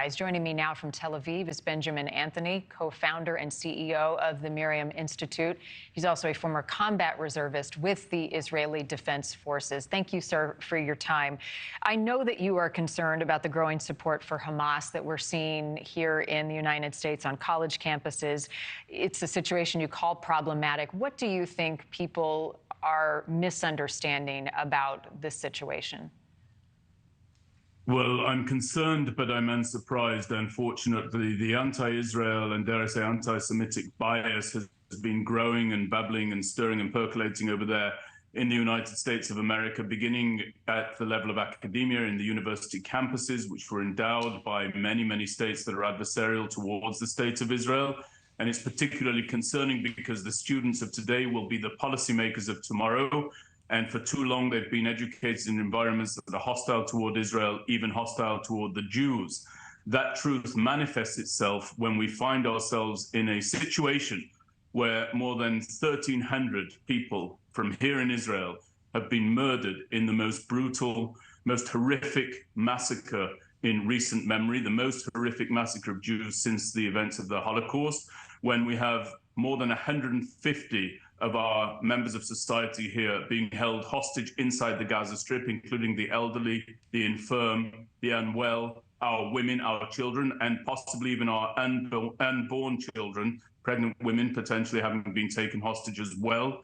rise. Joining me now from Tel Aviv is Benjamin Anthony, co-founder and CEO of the MirYam Institute. He's also a former combat reservist with the Israeli Defense Forces. Thank you, sir, for your time. I know that you are concerned about the growing support for Hamas that we're seeing here in the United States on college campuses. It's a situation you call problematic. What do you think people are misunderstanding about this situation? Well, I'm concerned, but I'm unsurprised. Unfortunately, the anti-Israel and, dare I say, anti-Semitic bias has been growing and bubbling and stirring and percolating over there in the United States of America, beginning at the level of academia in the university campuses, which were endowed by many, many states that are adversarial towards the state of Israel. And it's particularly concerning because the students of today will be the policymakers of tomorrow. And for too long, they've been educated in environments that are hostile toward Israel, even hostile toward the Jews. That truth manifests itself when we find ourselves in a situation where more than 1,300 people from here in Israel have been murdered in the most brutal, most horrific massacre in recent memory, the most horrific massacre of Jews since the events of the Holocaust, when we have more than 150 of our members of society here being held hostage inside the Gaza Strip, including the elderly, the infirm, the unwell, our women, our children, and possibly even our unborn children, pregnant women potentially having been taken hostage as well.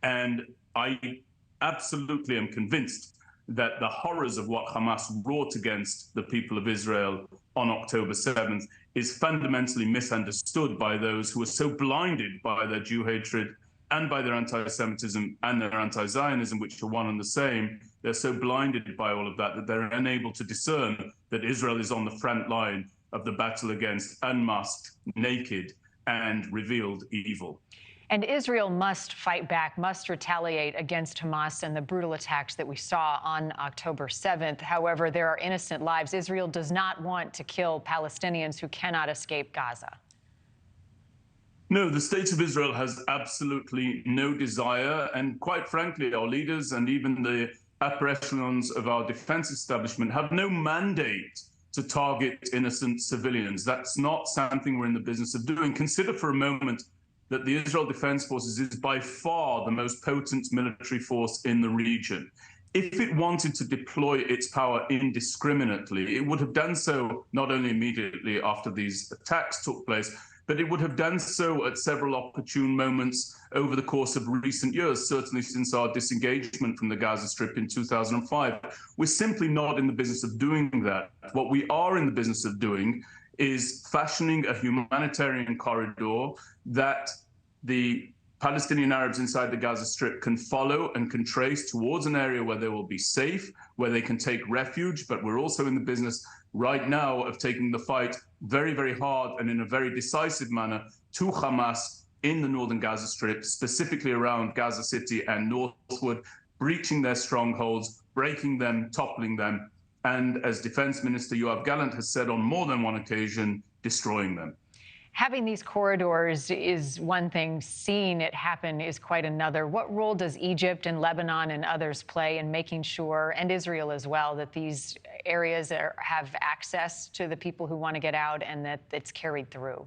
And I absolutely am convinced that the horrors of what Hamas wrought against the people of Israel on October 7th is fundamentally misunderstood by those who are so blinded by their Jew hatred and by their anti-Semitism and their anti-Zionism, which are one and the same. They're so blinded by all of that they're unable to discern that Israel is on the front line of the battle against unmasked, naked, and revealed evil. And Israel must fight back, must retaliate against Hamas and the brutal attacks that we saw on October 7th. However, there are innocent lives. Israel does not want to kill Palestinians who cannot escape Gaza. No, the state of Israel has absolutely no desire. And quite frankly, our leaders and even the upper echelons of our defense establishment have no mandate to target innocent civilians. That's not something we're in the business of doing. Consider for a moment that the Israel Defense Forces is by far the most potent military force in the region. If it wanted to deploy its power indiscriminately, it would have done so not only immediately after these attacks took place, but it would have done so at several opportune moments over the course of recent years, certainly since our disengagement from the Gaza Strip in 2005. We're simply not in the business of doing that. What we are in the business of doing is fashioning a humanitarian corridor that the Palestinian Arabs inside the Gaza Strip can follow and can trace towards an area where they will be safe, where they can take refuge. But we're also in the business right now of taking the fight very, very hard and in a very decisive manner to Hamas in the northern Gaza Strip, specifically around Gaza City and northward, breaching their strongholds, breaking them, toppling them, and as Defense Minister Yoav Gallant has said on more than one occasion, destroying them. Having these corridors is one thing. Seeing it happen is quite another. What role does Egypt and Lebanon and others play in making sure, and Israel as well, that these areas have access to the people who want to get out and that it's carried through?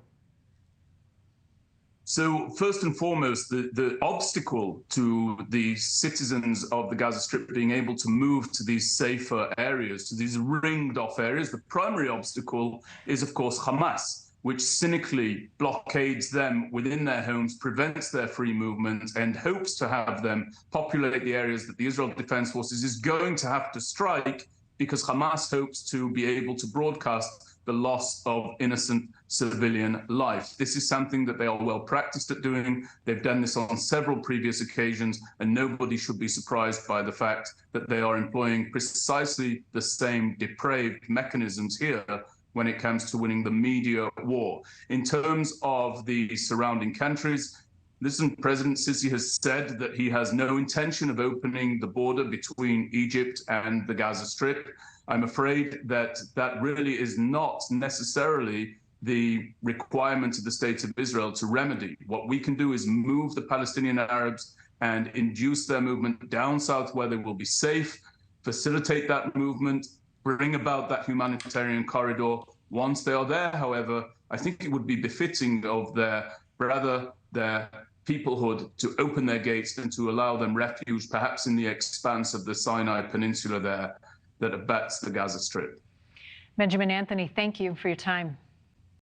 So first and foremost, the obstacle to the citizens of the Gaza Strip being able to move to these safer areas, to these ringed off areas, the primary obstacle is, of course, Hamas, which cynically blockades them within their homes, prevents their free movement, and hopes to have them populate the areas that the Israel Defense Forces is going to have to strike, because Hamas hopes to be able to broadcast the loss of innocent civilian life. This is something that they are well practiced at doing. They've done this on several previous occasions, and nobody should be surprised by the fact that they are employing precisely the same depraved mechanisms here when it comes to winning the media war. In terms of the surrounding countries, listen, President Sisi has said that he has no intention of opening the border between Egypt and the Gaza Strip. I'm afraid that that really is not necessarily the requirement of the state of Israel to remedy. What we can do is move the Palestinian Arabs and induce their movement down south where they will be safe, facilitate that movement, bring about that humanitarian corridor, Once they are there, however, I think it would be befitting of their peoplehood to open their gates and to allow them refuge, perhaps in the expanse of the Sinai Peninsula there that abuts the Gaza Strip. Benjamin Anthony, thank you for your time.